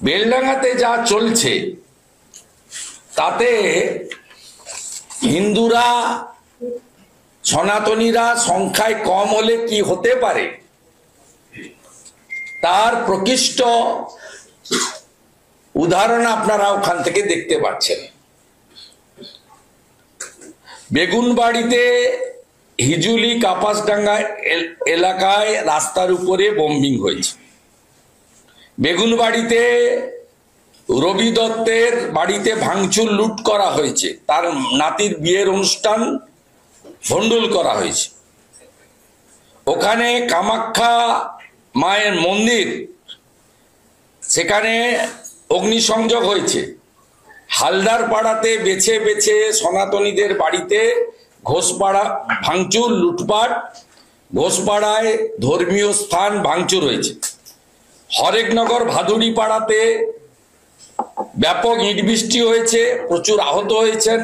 বেলডাঙ্গাতে যা চলছে তাতে হিন্দুরা সনাতনীরা সংখ্যায় কম হলে কি হতে পারে তার প্রকৃষ্ট উদাহরণ আপনারা ওখান থেকে দেখতে পাচ্ছেন। বেগুনবাড়িতে হিজুলি কাপাসডাঙ্গা এলাকায় রাস্তার উপরে বোম্বিং হয়েছে। বেগুনবাড়িতে রবি দত্তের বাড়িতে ভাঙচুর লুট করা হয়েছে, তার নাতির বিয়ের অনুষ্ঠান ভণ্ডুল করা হয়েছে। ওখানে কামাখ্যা মায়ের মন্দির, সেখানে অগ্নিসংযোগ হয়েছে। হালদার পাড়াতে বেছে বেছে সনাতনীদের বাড়িতে ঘোষপাড়া ভাঙচুর লুটপাট, ঘোষপাড়ায় ধর্মীয় স্থান ভাঙচুর হয়েছে। হরেকনগর ভাদুড়ি পাড়াতে ব্যাপক ইট বৃষ্টি হয়েছে, প্রচুর আহত হয়েছেন।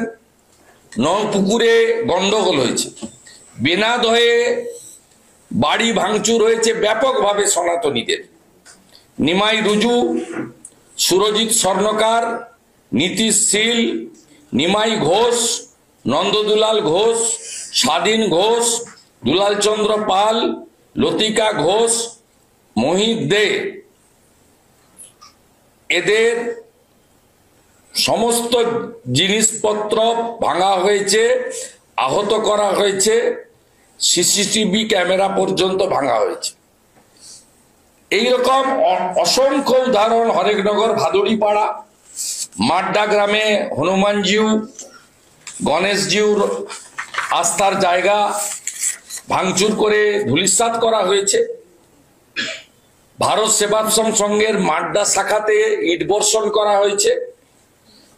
নলপুকুরে গন্ডগোল হয়েছে। বেনাদহে বাড়ি ভাঙচুর হয়েছে ব্যাপকভাবে সনাতনীদের। নিমাই রুজু, সুরজিৎ স্বর্ণকার, নীতিশ শীল, নিমাই ঘোষ, নন্দদুলাল ঘোষ, স্বাধীন ঘোষ, দুলাল চন্দ্র পাল, লতিকা ঘোষ, মোহিত দে, এদের সমস্ত জিনিসপত্র ভাঙা হয়েছে, আহত করা হয়েছে, সিসিটিভি ক্যামেরা পর্যন্ত ভাঙা হয়েছে। এইরকম অসংখ্য উদাহরণ হরেকনগর ভাদুড়িপাড়া, মাড্ডা গ্রামে হনুমানজিউ গণেশজিউর আস্থার জায়গা ভাঙচুর করে ধূলিসাৎ করা হয়েছে। ভারত সেবাশ্রম সংঘের মাড্ডা শাখাতে ইট বর্ষণ করা হয়েছে।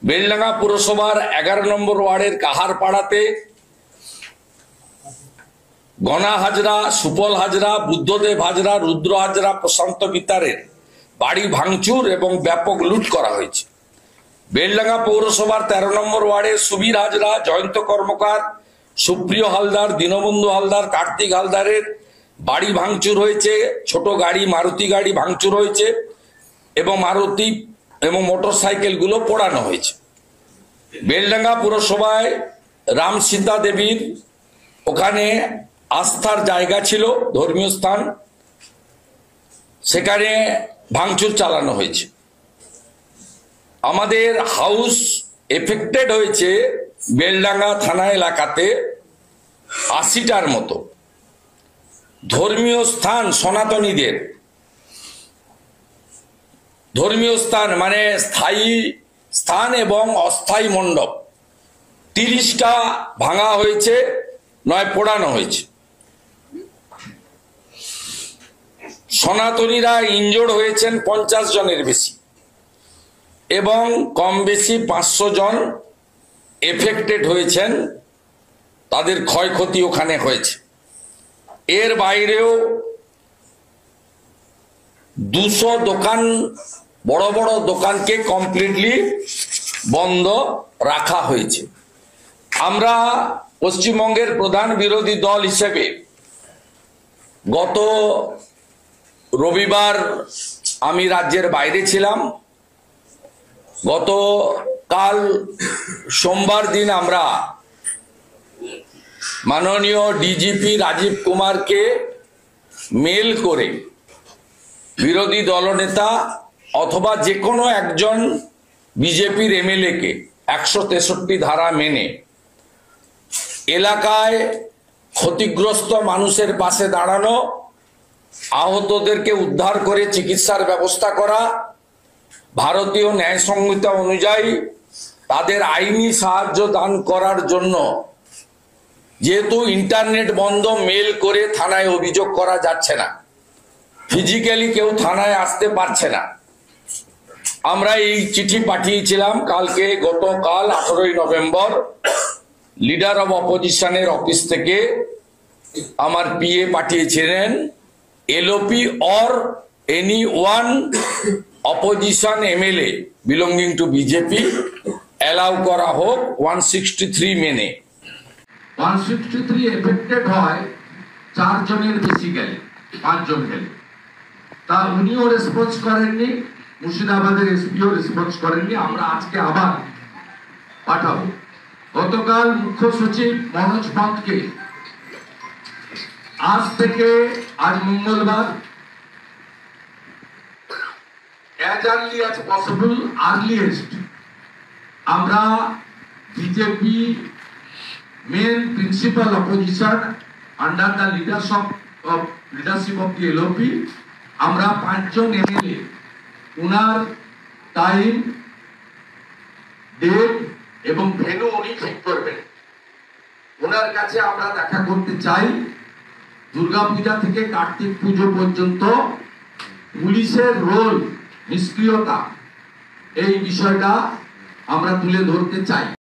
বেলডাঙ্গা পুরসভার 11 নম্বর ওয়ার্ডের কাহারপাড়াতে গনা হাজরা, সুপল হাজরা, বুদ্ধদেব হাজরা, রুদ্র হাজরা, প্রশান্ত বিতারের বাড়ি ভাঙচুর এবং ব্যাপক লুট করা হয়েছে। বেলডাঙ্গা পৌরসভার 13 নম্বর ওয়ার্ডে সুবীর হাজরা, জয়ন্ত কর্মকার, সুপ্রিয় হালদার, দীনবন্ধু হালদার, কার্তিক হালদারের বাড়ি ভাঙচুর হয়েছে। ছোট গাড়ি, মারুতি গাড়ি ভাঙচুর হয়েছে এবং মারুতি এবং মোটর সাইকেলগুলো পোড়ানো হয়েছে। বেলডাঙ্গা পুরসভায় রাম সীতা দেবীর ওখানে আস্থার জায়গা ছিল, ধর্মীয় স্থান, সেখানে ভাঙচুর চালানো হয়েছে। আমাদের হাউস এফেক্টেড হয়েছে বেলডাঙ্গা থানা এলাকাতে 80টার মতো। ধর্মীয় স্থান, সনাতনীদের ধর্মীয় স্থান মানে স্থায়ী স্থান এবং অস্থায়ী মণ্ডপ 30টা ভাঙা হয়েছে, নয় পোড়ানো হয়েছে। সনাতনীরা ইনজোর্ড হয়েছেন 50 জনের বেশি এবং কম বেশি 500 জন এফেক্টেড হয়েছেন, তাদের ক্ষয়ক্ষতি ওখানে হয়েছে। এর বাইরেও 200 দোকান, বড় বড় দোকানকে কমপ্লিটলি বন্ধ রাখা হয়েছে। আমরা পশ্চিমবঙ্গের প্রধান বিরোধী দল হিসেবে গত রবিবার আমি রাজ্যের বাইরে ছিলাম। গতকাল সোমবার দিন আমরা মাননীয় ডিজিপি রাজীব কুমারকে মেল করে বিরোধী দলনেতা অথবা যে কোনো একজন বিজেপির এমএলএ কে 163 ধারা মেনে এলাকায় ক্ষতিগ্রস্ত মানুষের পাশে দাঁড়ানো, আহতদেরকে উদ্ধার করে চিকিৎসার ব্যবস্থা করা, ভারতীয় ন্যায় সংহিতা অনুযায়ী তাদের আইনি সাহায্য দান করার জন্য, যেহেতু ইন্টারনেট বন্ধ, মেল করে থানায় অভিযোগ করা যাচ্ছে না, ফিজিক্যালি কেউ থানায় আসতে পারছে না, আমরা এই চিঠি পাঠিয়েছিলাম কালকে। গতকাল 18ই নভেম্বর লিডার অব অপোজিশনের অফিস থেকে আমার পিএ পাঠিয়েছিলেন, LOP or any one opposition MLA belonging to BJP allow করা হোক 163 মেনে। 163 এফেক্টেড হয় 4 জনের বেশি গেলে, 5 জন গেলে, তা উনিও রেসপন্স করেননি, মুর্শিদাবাদের এসপিও রেসপন্স করেননি, আমরা আজকে আবার পাঠাবো। গতকাল মুখ্য সচিব মনোজ পন্তকে আজ থেকে, আজ মঙ্গলবার, as early as possible, earliest, আমরা BJP main principal opposition under the leadership of the LOP, আমরা 5 জন এমএলএ উনার টাইম, ডেট এবং ভেন্যু উনি ঠিক করবেন। ওনার কাছে আমরা দেখা করতে চাই। দুর্গাপূজা থেকে কার্তিক পুজো পর্যন্ত পুলিশের রোল, নিষ্ক্রিয়তা, এই বিষয়টা আমরা তুলে ধরতে চাই।